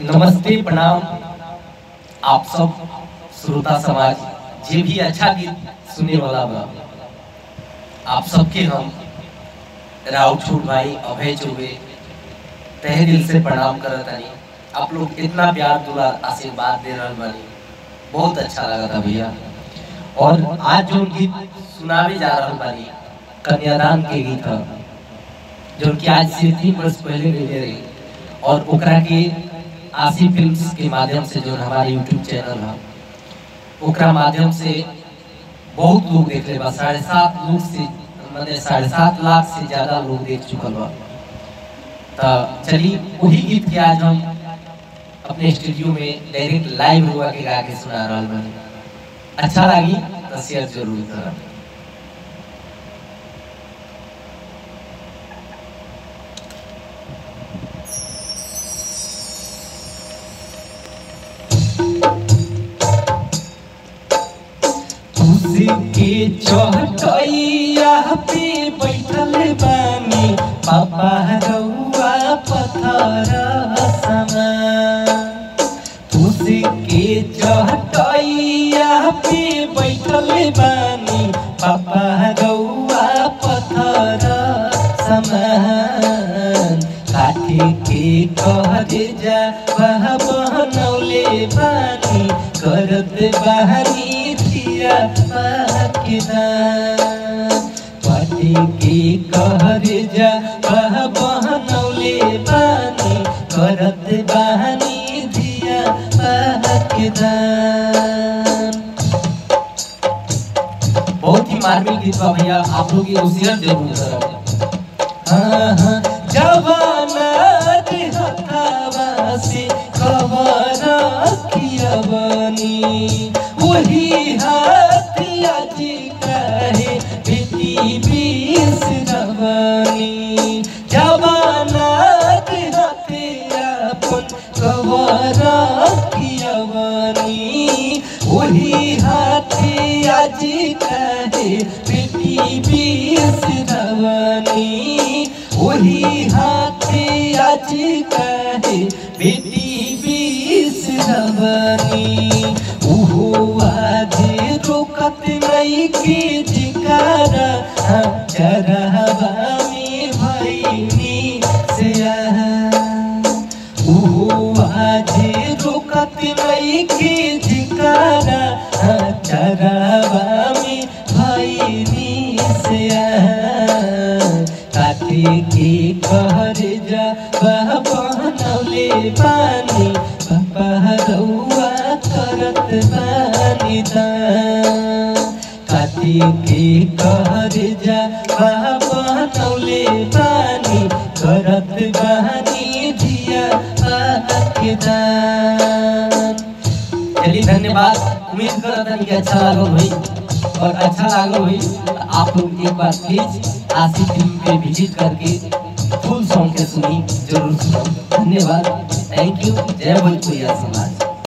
नमस्ते प्रणाम आप सब श्रोता समाज जे भी अच्छा गीत सुने वाला बा आप सबके हम राव छोट भाई अभय चौबे तहे दिल से प्रणाम करत हनी। आप लोग इतना प्यार दुलार आशीर्वाद दे रहल बानी, बहुत अच्छा लगा था भैया। और आज जो गीत सुनावे जा रहल बानी कन्यादान के गीत है जो कि आज से 3 वर्ष पहले रिलीज रही और ओकरा के आशी फिल्म्स के माध्यम से जो हमारे यूट्यूब चैनल है ओकरा माध्यम से बहुत लोग देख ले बा। 7.5 लोग से मतलब 7.5 लाख से ज्यादा लोग देख चुकल बा। तो चलिए वही गीत के आज हम अपने स्टूडियो में डायरेक्ट लाइव हुआ के गा के सुना रहा बानी। अच्छा लगी तो शेयर जरूर करें। के चौटैया पे बैठल बानी पापा रउआ पत्थर समान। तुझे के चौटैया पे बैठल बानी पापा रउआ पत्थर समान। काठी के कहरे जा वह बनौले बानी करत बहनी पाटी के कहर जा वह बनौले बानी करत बहनी दिया बहुत ही मार्मिक गीत बा भैया, आप लोग ये शेयर जरूर करें। जवाना हथावा से खबर किया बनी वही हाथिया जी कहे बेटी बीस रवनी। जवाना हाथे अपन खबर किया बनी वही हाथिया जी कहे बेटी बीस रवनी। वही हाथिया जी कहे बेटी बीस रवनी। आज रोकत नहीं के जिकारा चरहवा में भईनी से आज रोकत नहीं के जिकारा चरहवा में भईनी से। काठी के कहर जा वह बनौले बानी पापा रउआ करत बानी दान। काठी के कहर जा वह बनौले बानी करत बानी दिया के दान। चलिए धन्यवाद। उम्मीद करता हूँ कि अच्छा लगा भाई और अच्छा लगा भाई तो आप लोग एक बार प्लीज आशी फिल्म पे विजिट करके फुल सॉन्ग के सुनी जरूर सुनो। धन्यवाद, थैंक यू। जय भोजपुरिया समाज।